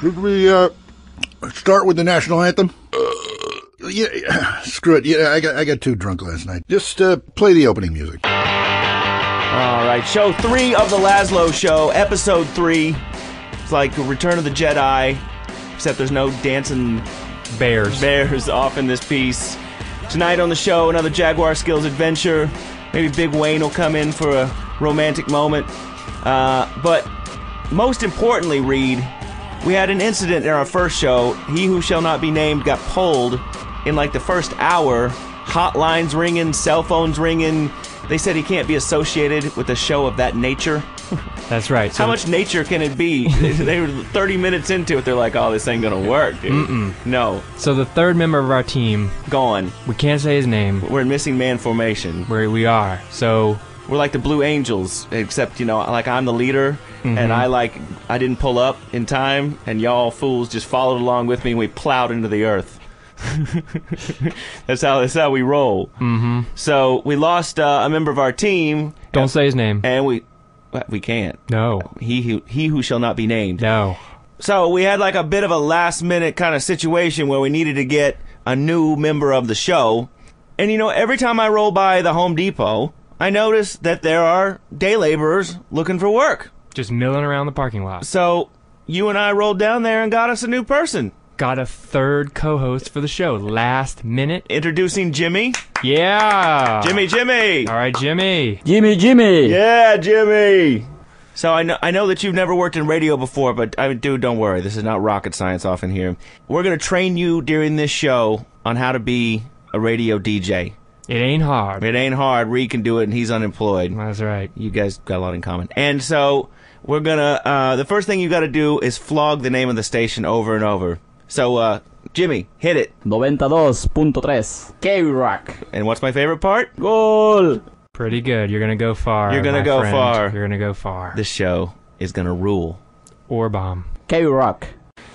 Should we start with the national anthem? Yeah, screw it. Yeah, I got too drunk last night. Just play the opening music. All right, show 3 of the Lazlow Show, episode 3. It's like Return of the Jedi, except there's no dancing bears off in this piece. Tonight on the show, another Jaguar Skills adventure. Maybe Big Wayne will come in for a romantic moment. But most importantly, Reed, we had an incident in our first show. He who shall not be named got pulled in like the first hour. Hotlines ringing, cell phones ringing. They said he can't be associated with a show of that nature. That's right. So how much nature can it be? They were 30 minutes into it. They're like, oh, this ain't going to work, dude. No. So the third member of our team... Gone. We can't say his name. We're in missing man formation. Where we are. So... We're like the Blue Angels, except, you know, like I'm the leader, and I didn't pull up in time, and y'all fools just followed along with me, and we plowed into the earth. That's how we roll. So we lost a member of our team. Don't say his name. And we can't. No. He who shall not be named. No. So we had like a bit of a last minute kind of situation where we needed to get a new member of the show. And you know, every time I roll by the Home Depot, I notice that there are day laborers looking for work. Just milling around the parking lot. So you and I rolled down there and got us a new person. Got a third co-host for the show. Last minute. Introducing Jimmy. Yeah. Jimmy. All right, Jimmy. Jimmy. Yeah, Jimmy. So I know that you've never worked in radio before, but dude, don't worry. This is not rocket science off in here. We're going to train you during this show on how to be a radio DJ. It ain't hard. It ain't hard. Reed can do it, and he's unemployed. That's right. You guys got a lot in common. And so we're gonna. The first thing you got to do is flog the name of the station over and over. So, Jimmy, hit it. 92.3 K-Rock. And what's my favorite part? Goal. Pretty good. You're gonna go far. You're gonna my go friend. far. You're gonna go far. This show is gonna rule. Or bomb. K-Rock.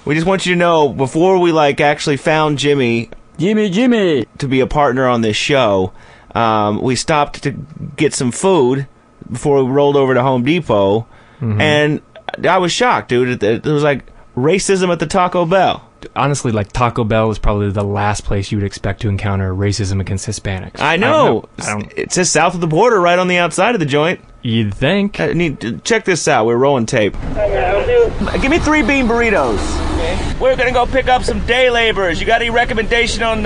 We just want you to know, before we actually found Jimmy to be a partner on this show, we stopped to get some food before we rolled over to Home Depot, and I was shocked, dude. There was like racism at the Taco Bell. Honestly, like Taco Bell is probably the last place you would expect to encounter racism against Hispanics. I know. It says south of the border right on the outside of the joint. You'd think. Check this out. We're rolling tape. Give me 3 bean burritos. Okay. We're going to go pick up some day laborers. You got any recommendation on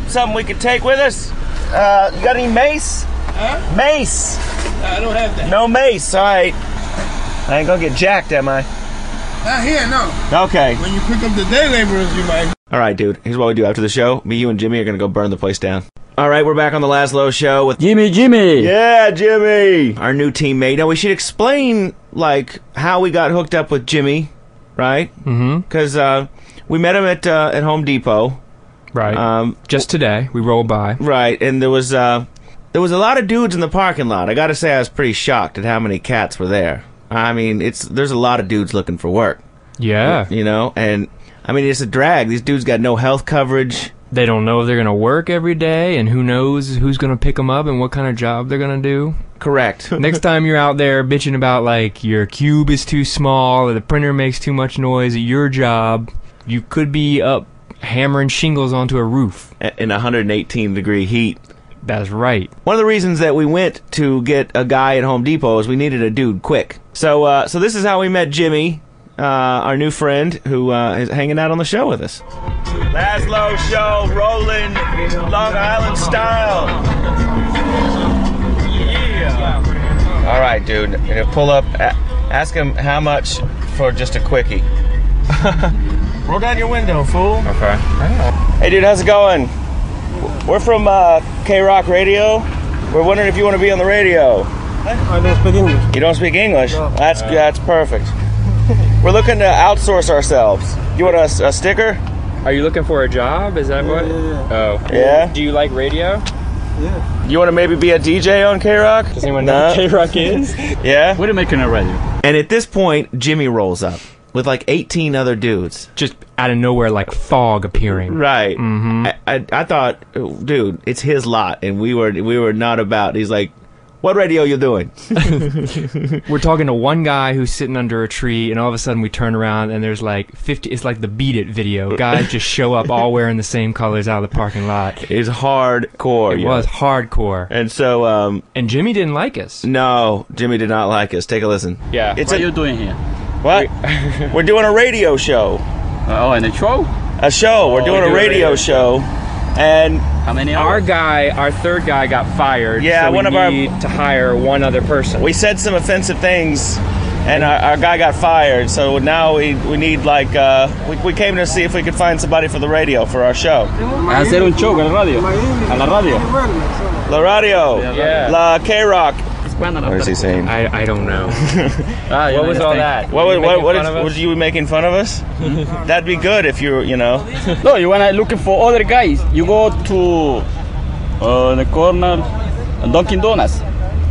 something we could take with us? You got any mace? Huh? Mace. I don't have that. No mace. All right. I ain't going to get jacked, am I? Not here, no. Okay. When you pick up the day laborers, you might. All right, dude. Here's what we do after the show. Me, you, and Jimmy are going to go burn the place down. All right, we're back on the Lazlow Show with Jimmy. Yeah, Jimmy. Our new teammate. Now, we should explain, how we got hooked up with Jimmy, right? Because we met him at Home Depot. Right. Just today. We rolled by. Right, and there was a lot of dudes in the parking lot. I got to say I was pretty shocked at how many cats were there. I mean, there's a lot of dudes looking for work. Yeah. You know, and I mean, it's a drag. These dudes got no health coverage. They don't know if they're going to work every day, and who knows who's going to pick them up and what kind of job they're going to do. Correct. Next time you're out there bitching about, your cube is too small or the printer makes too much noise at your job, you could be up hammering shingles onto a roof. In 118-degree heat. That's right. One of the reasons that we went to get a guy at Home Depot is we needed a dude quick. So this is how we met Jimmy, our new friend, who is hanging out on the show with us. Lazlow Show, rolling Long Island style. Yeah. All right, dude. You're gonna pull up. Ask him how much for just a quickie. Roll down your window, fool. Okay. Hey, dude, how's it going? We're from K-Rock Radio. We're wondering if you want to be on the radio. I don't speak English. You don't speak English? No. That's perfect. We're looking to outsource ourselves. You want a sticker? Are you looking for a job? Is that what? Yeah. Oh. Yeah? Do you like radio? Yeah. You want to maybe be a DJ on K-Rock? Does anyone know what K-Rock is? Yeah? What are you making already? And at this point, Jimmy rolls up with 18 other dudes. Just out of nowhere, like fog appearing. Right. I thought, dude, it's his lot, and we were not about. He's like, What radio you doing? We're talking to one guy who's sitting under a tree, and all of a sudden we turn around and there's like 50. It's like the Beat It video. Guys just show up all wearing the same colors out of the parking lot. It's hardcore. It was hardcore. And so, and Jimmy didn't like us. No, Jimmy did not like us. Take a listen. Yeah. What are you doing here? What? We're doing a radio show. And a show? A show. We're doing a radio show. And how many hours? Our third guy got fired. Yeah, so one of our to hire one other person. We said some offensive things, and our guy got fired. So now we need like we came to see if we could find somebody for the radio for our show. Hacer un show con la radio. A la radio. La radio. Yeah. La K-Rock. What is he saying? I don't know. What was all that? Was you making fun of us? That'd be good if you know. No, you wanna looking for other guys. You go to the corner, Dunkin' Donuts.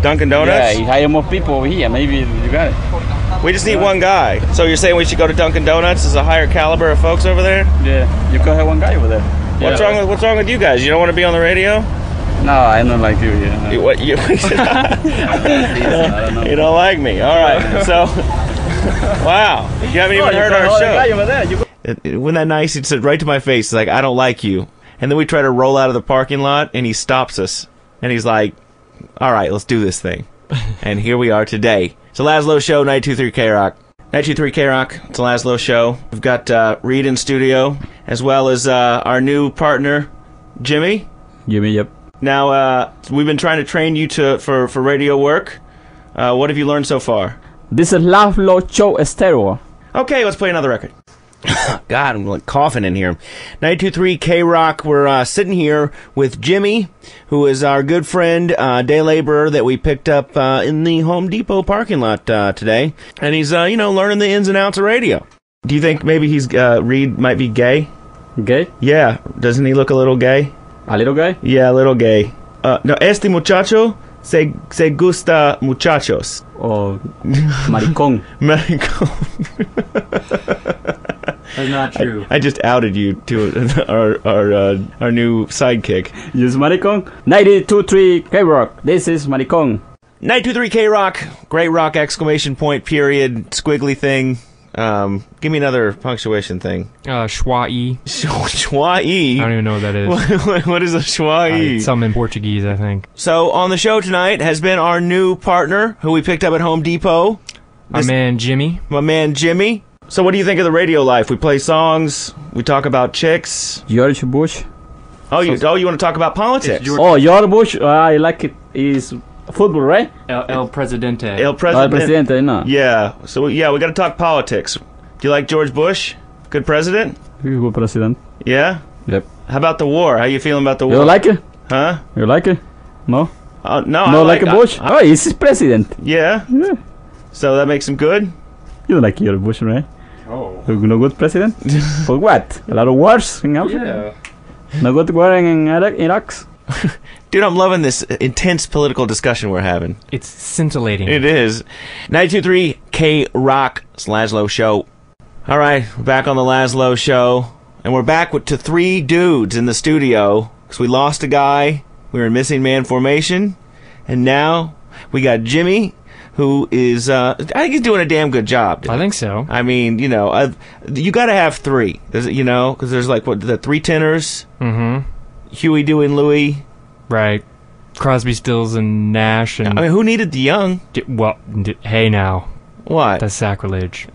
Dunkin' Donuts? Yeah, you hire more people over here. Maybe you got it. We just need one guy. So you're saying we should go to Dunkin' Donuts? There's a higher caliber of folks over there? Yeah, you could have one guy over there. What's wrong with you guys? You don't want to be on the radio? No, I don't like you. Yeah. You I don't know. You don't like me. All right. So, wow. You haven't even heard our show. Wasn't that nice? He said right to my face, like, I don't like you. And then we try to roll out of the parking lot, and he stops us. And he's like, all right, let's do this thing. And here we are today. It's a Lazlow Show, 92.3 K-Rock. 92.3 K-Rock, it's a Lazlow Show. We've got Reed in studio, as well as our new partner, Jimmy. Jimmy, yep. Now, we've been trying to train you for radio work. What have you learned so far? This is Lazlow Show stereo. Okay, let's play another record. God, I'm like coughing in here. 92.3 K-Rock, we're sitting here with Jimmy, who is our good friend, day laborer that we picked up in the Home Depot parking lot today. And he's, learning the ins and outs of radio. Do you think maybe Reed might be gay? Gay? Yeah. Doesn't he look a little gay? A little guy? Yeah, a little gay. No, este muchacho se gusta muchachos. Oh, maricón. Maricón. That's not true. I just outed you to our new sidekick. Yes, maricón. 92.3 K-Rock. This is maricón. 92.3 K-Rock. Great rock! Exclamation point! Period! Squiggly thing. Give me another punctuation thing. Schwa-e. Schwa-e? I don't even know what that is. What is a schwa-e? Some in Portuguese, I think. So, on the show tonight has been our new partner, who we picked up at Home Depot. My man, Jimmy. So, what do you think of the radio life? We play songs, we talk about chicks. George Bush. Oh, you want to talk about politics? Oh, George Bush, I like it. Is football, right? El Presidente. El Presidente, no. Yeah. So, we got to talk politics. Do you like George Bush? Good president? Good president. Yeah? Yep. How about the war? How you feeling about the war? You like it? Huh? You like it? No? No, No, I like a Bush? Oh, he's president. Yeah? Yeah. So that makes him good? You don't like George Bush, right? Oh. No good president? For what? A lot of wars in Africa? Yeah. No good war in Iraq? Dude, I'm loving this intense political discussion we're having. It's scintillating. It is. 92.3 K-Rock, it's Lazlow Show. All right, we're back on the Lazlow Show. And we're back to 3 dudes in the studio. Because we lost a guy. We were in missing man formation. And now we got Jimmy, who is, I think he's doing a damn good job. Dude. I think so. I mean, you got to have 3. Because there's like, the 3 tenors? Mm-hmm. Huey, Dewey, and Louie. Right. Crosby, Stills, and Nash. And I mean, who needed the young? Hey now. What? That's sacrilege.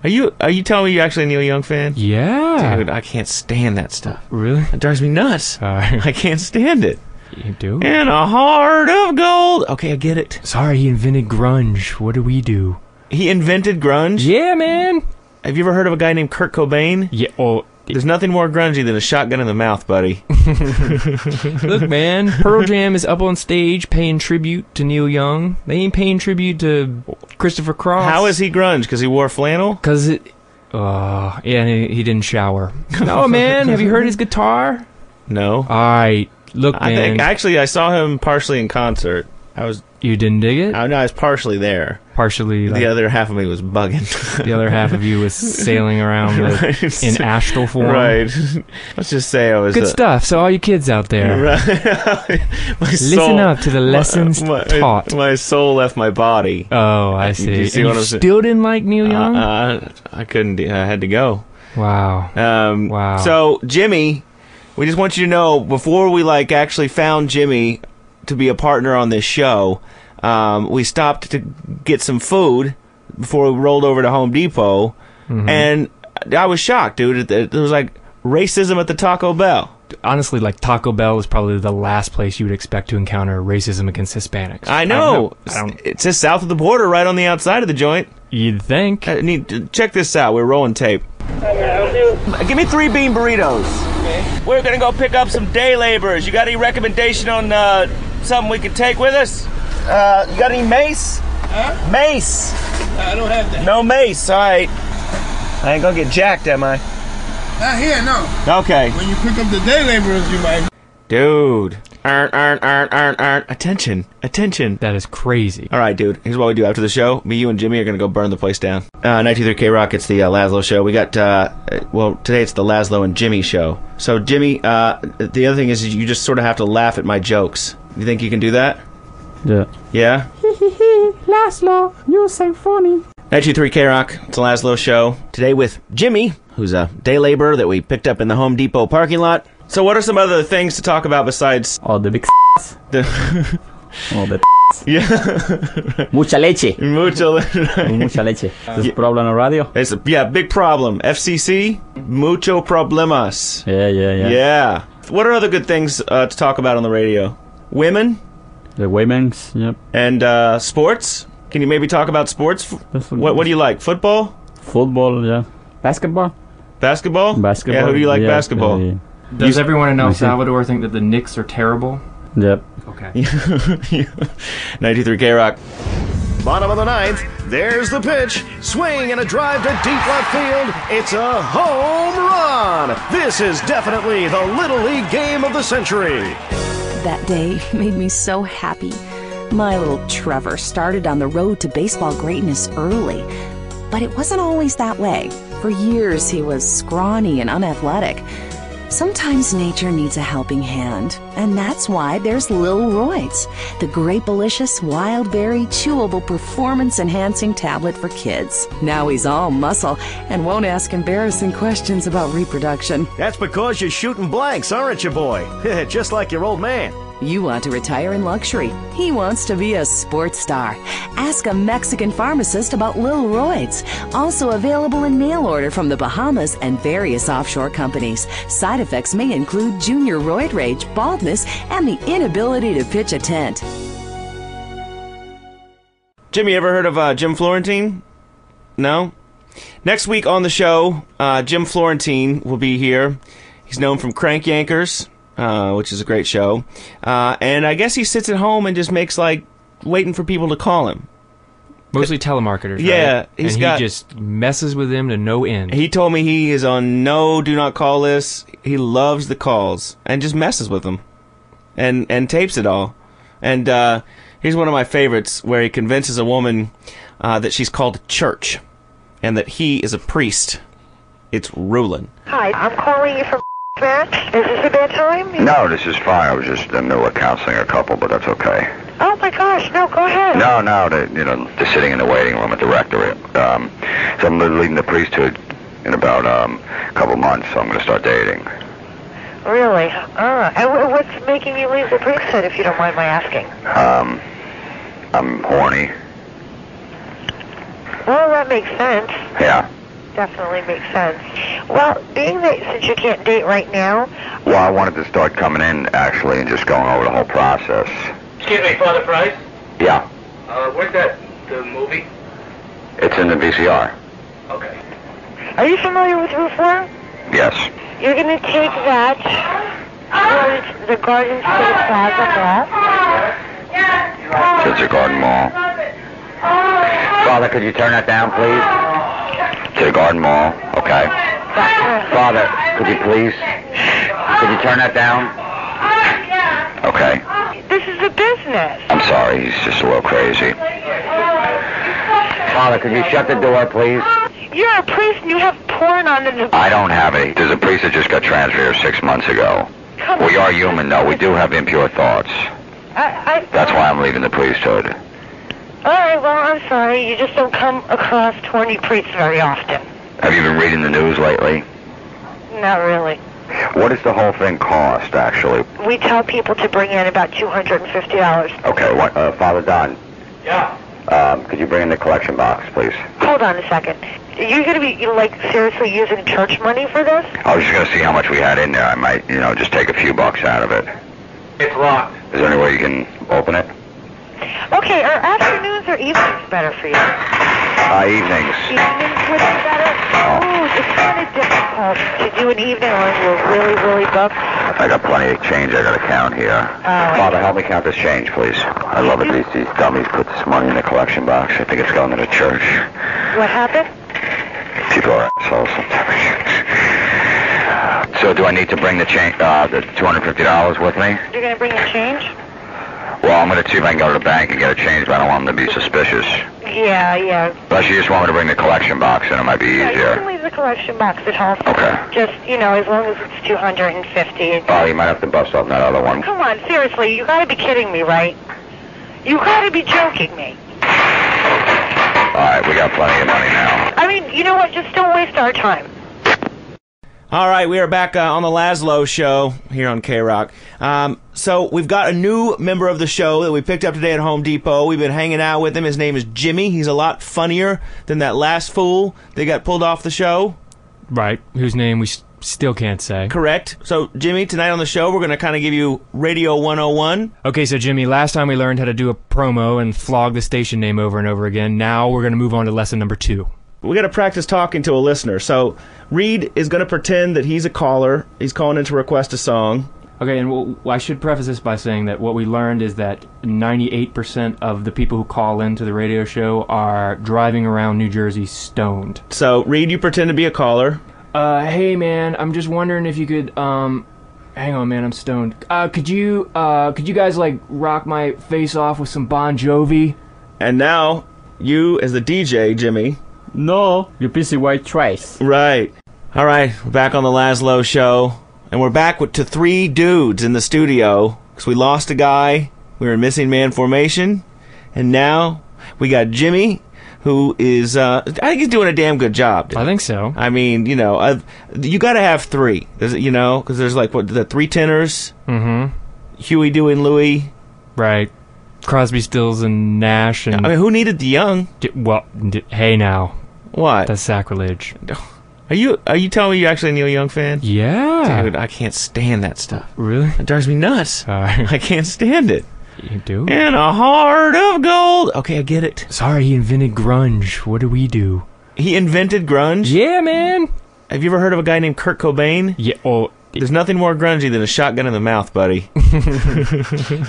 Are you telling me you're actually a Neil Young fan? Yeah. Dude, I can't stand that stuff. Really? It drives me nuts. I can't stand it. You do? And a heart of gold. Okay, I get it. Sorry, he invented grunge. What do we do? He invented grunge? Yeah, man. Have you ever heard of a guy named Kurt Cobain? Yeah, oh... There's nothing more grungy than a shotgun in the mouth, buddy. Look, man, Pearl Jam is up on stage paying tribute to Neil Young. They ain't paying tribute to Christopher Cross. How is he grunge? Because he wore flannel? Because it... yeah, he didn't shower. No, man, have you heard his guitar? No. All right, look, man. I saw him partially in concert. You didn't dig it? No, I was partially there. partially. The other half of me was bugging. The other half of you was sailing around in astral form. Right. Let's just say I was... Good stuff. So all you kids out there, listen up to the lessons taught. My soul left my body. Oh, I see. You see and what you I'm saying? still didn't like Neil Young? I couldn't. I had to go. Wow. Wow. So, Jimmy, we just want you to know, before we actually found Jimmy to be a partner on this show, we stopped to get some food before we rolled over to Home Depot, and I was shocked, dude. There was racism at the Taco Bell. Honestly, Taco Bell is probably the last place you would expect to encounter racism against Hispanics. I know. It says south of the border, right on the outside of the joint. You'd think. Check this out. We're rolling tape. Give me 3 bean burritos. Okay. We're gonna go pick up some day laborers. You got any recommendation on something we could take with us? You got any mace? Huh? Mace. I don't have that. No mace. All right. I ain't gonna get jacked, am I? Not here, no. Okay. When you pick up the day laborers, you might. Dude. Attention. Attention. That is crazy. All right, dude. Here's what we do after the show. Me, you, and Jimmy are going to go burn the place down. 93 K-Rock, it's the Lazlow Show. We got, today it's the Lazlow and Jimmy Show. So, Jimmy, the other thing is you just sort of have to laugh at my jokes. You think you can do that? Yeah. Yeah? Lazlow, you say funny. 93 K-Rock, it's the Lazlow Show. Today with Jimmy, who's a day laborer that we picked up in the Home Depot parking lot. So what are some other things to talk about besides... Oh, the big the Oh, the Yeah. Mucha leche. Mucha leche. This problem on radio? It's big problem. FCC, mucho problemas. Yeah. Yeah. What are other good things to talk about on the radio? Women? The women's, yep. And sports? Can you maybe talk about sports? What do you like? Football? Football, yeah. Basketball? Basketball? Basketball. Yeah, who do you like basketball? Yeah. Does everyone in El Salvador think that the Knicks are terrible? Yep. Okay. 93 K-Rock. Bottom of the ninth, there's the pitch. Swing and a drive to deep left field. It's a home run. This is definitely the Little League game of the century. That day made me so happy. My little Trevor started on the road to baseball greatness early, but it wasn't always that way. For years, he was scrawny and unathletic. Sometimes nature needs a helping hand, and that's why there's Lil Roids, the grape-alicious, wild-berry, chewable, performance-enhancing tablet for kids. Now he's all muscle and won't ask embarrassing questions about reproduction. That's because you're shooting blanks, aren't you, boy? Just like your old man. You want to retire in luxury. He wants to be a sports star. Ask a Mexican pharmacist about Lil Roids. Also available in mail order from the Bahamas and various offshore companies. Side effects may include junior roid rage, baldness, and the inability to pitch a tent. Jimmy, ever heard of Jim Florentine? No? Next week on the show, Jim Florentine will be here. He's known from Crank Yankers, which is a great show. And I guess he sits at home and just makes, waiting for people to call him. Mostly telemarketers, right? Yeah. He just messes with them to no end. He told me he is on no do not call list. He loves the calls and just messes with them and tapes it all. And here's one of my favorites where he convinces a woman that she's called to church and that he is a priest. It's Rulin. Hi, I'm calling you from Match. Is this a bad time? No, this is fine. I was just in the middle of counseling a couple, but that's okay. Oh my gosh, no, go ahead. No, they're sitting in the waiting room at the rectory. So I'm leaving the priesthood in about a couple months, so I'm going to start dating. Really? And what's making you leave the priesthood, if you don't mind my asking? I'm horny. Well, that makes sense. Yeah. Definitely makes sense. Well, being that since you can't date right now... Well, I wanted to start coming in, actually, and just going over the whole process. Excuse me, Father Price? Yeah. Where's that, the movie? It's in the VCR. Okay. Are you familiar with Route 4? Yes. You're going to take that towards the Garden State Plaza Mall. To the Garden Mall. Father, could you turn that down, please? To the Garden Mall, okay. Father, could you please? Could you turn that down? Okay. This is a business. I'm sorry, he's just a little crazy. Father, could you shut the door, please? You're a priest and you have porn on the... I don't have any. There's a priest that just got transferred 6 months ago. We are human, though. We do have impure thoughts. That's why I'm leaving the priesthood. All right, well, I'm sorry. You just don't come across 20 priests very often. Have you been reading the news lately? Not really. What does the whole thing cost, actually? We tell people to bring in about $250. Okay, Father Don. Yeah. Could you bring in the collection box, please? Hold on a second. You're going to be, like, seriously using church money for this? I was just going to see how much we had in there. I might, just take a few bucks out of it. It's locked. Is there any way you can open it? Okay, are afternoons or evenings better for you? Evenings. Evenings would be better? Oh, it's kind of difficult to do an evening when we're really, really booked. I got plenty of change I got to count here. Father, help me count this change, please. I love it. These dummies put this money in the collection box. I think it's going to the church. What happened? People are assholes sometimes. So do I need to bring the change, the $250 with me? You're going to bring the change? Well, I'm going to see if I can go to the bank and get a change, but I don't want them to be suspicious. Yeah. Unless you just want me to bring the collection box, then it might be easier. Yeah, you can leave the collection box at home. Okay. Just, as long as it's $250. Oh, you might have to bust off that other one. Come on, seriously, you got to be kidding me, right? You got to be joking me. All right, we got plenty of money now. I mean, you know what? Just don't waste our time. All right, we are back on the Lazlow Show here on K-Rock. So we've got a new member of the show that we picked up today at Home Depot. We've been hanging out with him. His name is Jimmy. He's a lot funnier than that last fool that got pulled off the show. Right, whose name we still can't say. Correct. So, Jimmy, tonight on the show, we're going to kind of give you Radio 101. Okay, so, Jimmy, last time we learned how to do a promo and flog the station name over and over again. Now we're going to move on to lesson number 2. We got to practice talking to a listener. So, Reed is going to pretend that he's a caller. He's calling in to request a song. Okay, and I should preface this by saying that what we learned is that 98% of the people who call into the radio show are driving around New Jersey stoned. So, Reed, you pretend to be a caller. Hey, man, I'm just wondering if you could, hang on, man, I'm stoned. Could you guys, like, rock my face off with some Bon Jovi? And now, you, as the DJ, Jimmy... No, you piece of white trash. Right. All right, we're back on the Lazlow Show, and we're back to 3 dudes in the studio, because we lost a guy, we were in missing man formation, and now we got Jimmy, who is, I think he's doing a damn good job. I think so. I mean, you got to have 3, because there's like, the 3 tenors? Mm-hmm. Huey, Dewey, and Louie. Right. Crosby, Stills, and Nash. And I mean, who needed the young? Hey now. What? That's sacrilege. Are you telling me you're actually a Neil Young fan? Yeah. Dude, I can't stand that stuff. Really? It drives me nuts. I can't stand it. You do? And a heart of gold. Okay, I get it. Sorry, he invented grunge. What do we do? He invented grunge? Yeah, man. Have you ever heard of a guy named Kurt Cobain? Yeah, well... There's nothing more grungy than a shotgun in the mouth, buddy.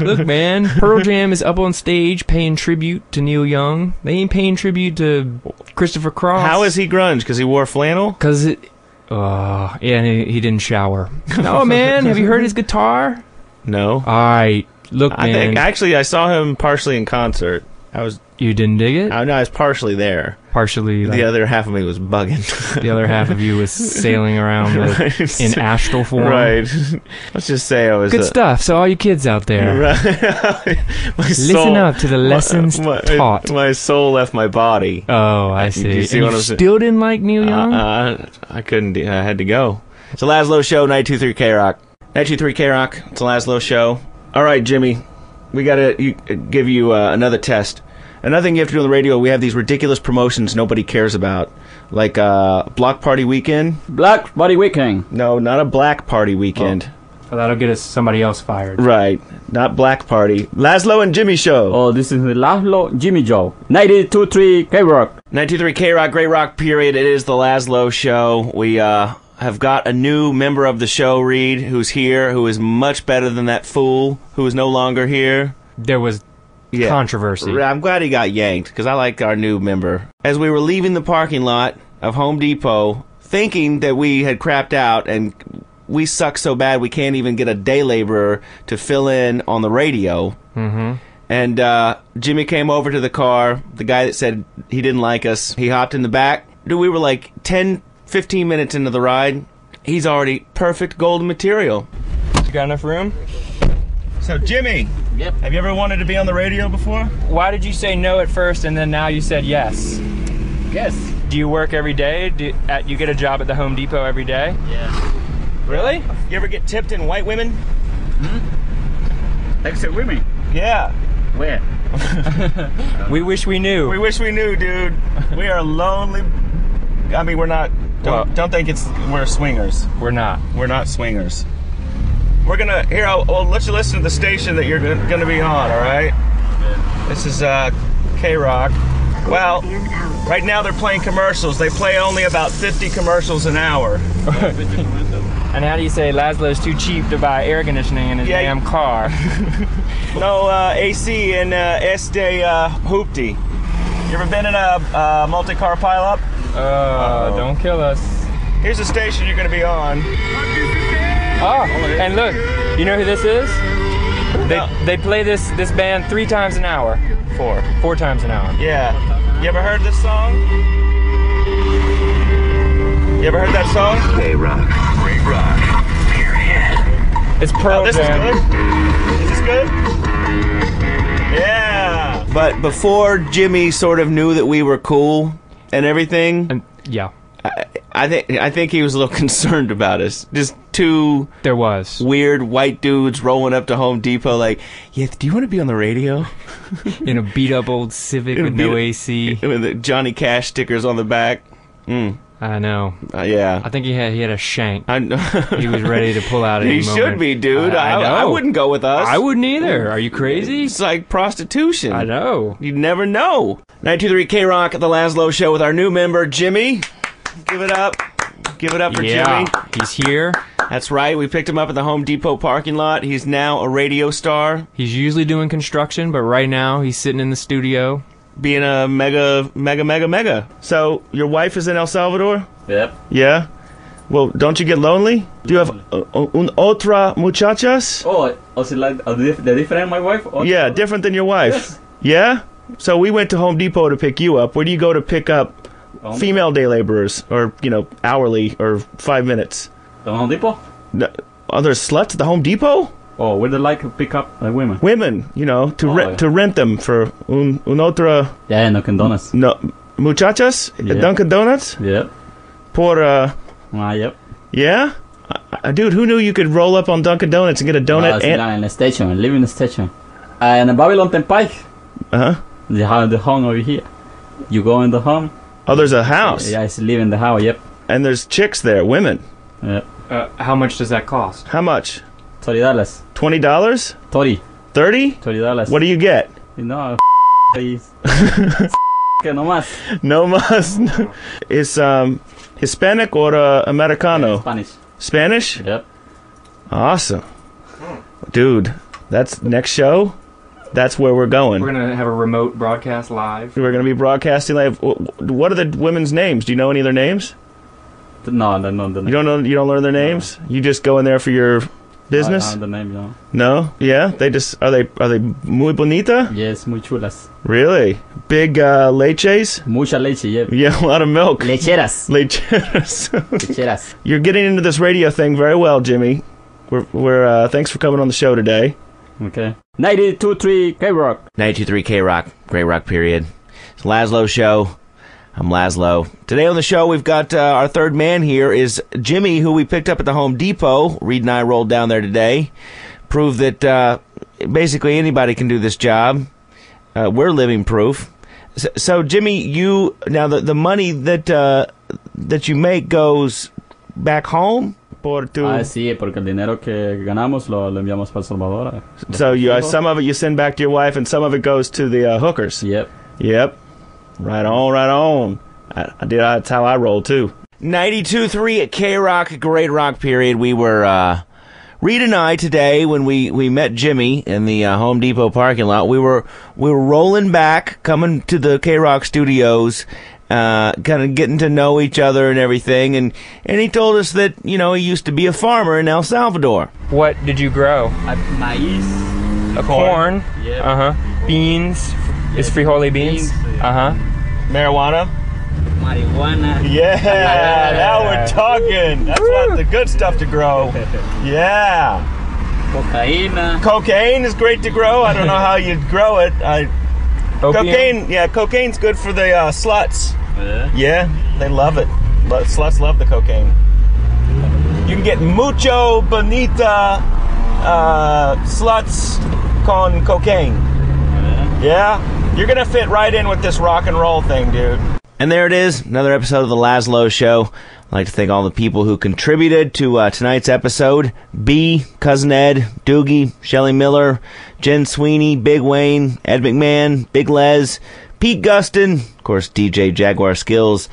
Look, man, Pearl Jam is up on stage paying tribute to Neil Young. They ain't paying tribute to Christopher Cross. How is he grunge? Because he wore flannel? Because it... yeah, and he didn't shower. No, man, have you heard his guitar? No. All right, look, man. I saw him partially in concert. You didn't dig it? No, I was partially there. Partially. The other half of me was bugging. The other half of you was sailing around in astral form. Right. Let's just say I was... Good stuff. So all you kids out there, listen up to the lessons taught. My soul left my body. Oh, I see. You see and what you I'm saying? Still didn't like Neil Young? I couldn't. I had to go. It's a Lazlow Show, 923 K-Rock. 923 K-Rock. It's a Lazlow Show. All right, Jimmy. We got to give you another test. Another thing you have to do on the radio, we have these ridiculous promotions nobody cares about. Like Block Party Weekend. Black Party Weekend. No, not a Black Party Weekend. Oh, that'll get us somebody else fired. Right. Not Black Party. Lazlow and Jimmy Show. Oh, this is the Lazlow Jimmy Show. 92.3 K-Rock. 92.3 K-Rock, Great Rock, period. It is the Lazlow Show. We have got a new member of the show, Reed, who's here, who is much better than that fool who is no longer here. There was controversy. I'm glad he got yanked, because I like our new member. As we were leaving the parking lot of Home Depot, thinking that we had crapped out and we suck so bad we can't even get a day laborer to fill in on the radio. Mm-hmm. And Jimmy came over to the car. The guy that said he didn't like us, he hopped in the back. Dude, we were like 10, 15 minutes into the ride. He's already perfect golden material. You got enough room? So, Jimmy. Yep. Have you ever wanted to be on the radio before? Why did you say no at first and then now you said yes? Yes. Do you work every day? You get a job at the Home Depot every day? Yeah. Really? You ever get tipped in white women? Except women. Yeah. Where? We wish we knew. We wish we knew, dude. We are lonely. I mean, we're not. Don't think we're swingers. We're not. We're not swingers. We're gonna I'll let you listen to the station that you're gonna be on. All right. Yeah. This is K-Rock. Well, right now they're playing commercials. They play only about 50 commercials an hour. And how do you say Lazlow's too cheap to buy air conditioning in his damn car? No AC in este hoopty. You ever been in a multi-car pileup? Don't kill us. Here's the station you're going to be on. Oh, and look, you know who this is? They play this band 3 times an hour. 4 times an hour. Yeah. You ever heard this song? You ever heard that song? K-Rock. Great rock. Period. It's Pearl Jam. Is this good? Yeah. But before Jimmy sort of knew that we were cool and everything, yeah, I think he was a little concerned about us. Just two weird white dudes rolling up to Home Depot like, yeah, do you want to be on the radio? In a beat up old Civic with no AC. With the Johnny Cash stickers on the back. I know. Yeah. I think he had a shank. I know. He was ready to pull out at any moment. He should be, dude. I wouldn't go with us. I wouldn't either. Are you crazy? It's like prostitution. I know. You'd never know. 923 K-Rock, the Lazlow Show with our new member, Jimmy. Give it up. Give it up for Jimmy. He's here. That's right. We picked him up at the Home Depot parking lot. He's now a radio star. He's usually doing construction, but right now he's sitting in the studio. Being a mega. So, your wife is in El Salvador? Yep. Yeah? Well, don't you get lonely? Do you have otra muchachas? Oh, also like the different my wife? Yeah, different than your wife. Yes. Yeah? So we went to Home Depot to pick you up. Where do you go to pick up female day laborers? Or, hourly or 5 minutes? The Home Depot? No, are there sluts at the Home Depot? Oh, where they like to pick up women? Women, to rent them for un otra... Yeah, Dunkin' Donuts. No, muchachas at Dunkin' Donuts? Yep. Por, yep. Yeah? Dude, who knew you could roll up on Dunkin' Donuts and get a donut in the station, I live in the station. And in Babylon Pike. Uh-huh. They have the home over here. You go in the home. Oh, there's a house? Yeah, I live in the house, yep. And there's chicks there, women? Yep. How much does that cost? How much? $30. $20? 30. 30? $30. What do you get? Please. No más. No más. Is Hispanic or Americano? Spanish. Spanish? Yep. Awesome. Dude, that's next show. That's where we're going. We're going to have a remote broadcast live. We're going to be broadcasting live. What are the women's names? Do you know any of their names? No. You don't know? You don't learn their names? No. You just go in there for your business? I don't know the name, no. No? Yeah? They just are they muy bonita? Yes, muy chulas. Really? Big leches? Mucha leche, yeah. Yeah, a lot of milk. Lecheras. Lecheras. You're getting into this radio thing very well, Jimmy. We're thanks for coming on the show today. Okay. 92.3 K-Rock. 92.3 K-Rock. Great rock, period. It's Lazlow Show. I'm Lazlow. Today on the show, we've got our third man here is Jimmy, who we picked up at the Home Depot. Reed and I rolled down there today. Proved that basically anybody can do this job. We're living proof. So Jimmy, now the money that you make goes back home? Sí, porque el dinero que ganamos lo enviamos para El Salvador. So some of it you send back to your wife, and some of it goes to the hookers. Yep. Right on. That's how I roll, too. 92.3 at K-Rock, great rock, period. We were, Reed and I today, when we met Jimmy in the Home Depot parking lot, we were rolling back, coming to the K-Rock studios, kind of getting to know each other and everything, and he told us that, he used to be a farmer in El Salvador. What did you grow? Maize. Corn. Yeah. Uh-huh. beans. It's frijole beans. Marijuana. Marijuana. Yeah, now we're talking. That's what the good stuff to grow. Yeah. Cocaine is great to grow. I don't know how you'd grow it. Cocaine's good for the sluts. Yeah, they love it. Sluts love the cocaine. You can get mucho bonita sluts con cocaine. Yeah, you're gonna fit right in with this rock and roll thing, dude. And there it is, another episode of the Lazlow Show. I'd like to thank all the people who contributed to tonight's episode. B, Cousin Ed, Doogie, Shelly Miller, Jen Sweeney, Big Wayne, Ed McMahon, Big Les, Pete Gustin, of course, DJ Jaguar Skills,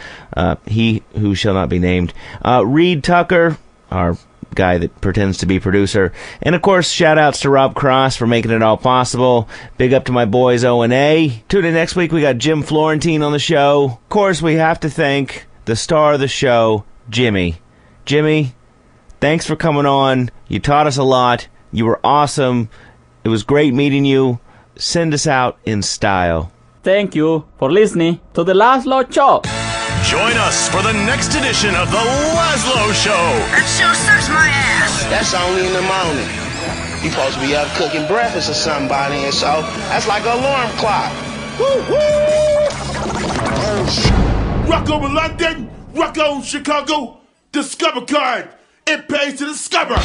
he who shall not be named, Reed Tucker, our guy that pretends to be producer, and of course, shout-outs to Rob Cross for making it all possible. Big up to my boys O&A. Tune in next week, we got Jim Florentine on the show. Of course, we have to thank the star of the show, Jimmy. Jimmy, thanks for coming on. You taught us a lot. You were awesome. It was great meeting you. Send us out in style. Thank you for listening to the Lazlow Show. Join us for the next edition of the Lazlow Show. That sure sucks my ass. That's only in the morning. You supposed to be up cooking breakfast or somebody, and so that's like an alarm clock. Woo woo! Rock over London, rock on Chicago. Discover card. It pays to discover.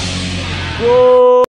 Whoa.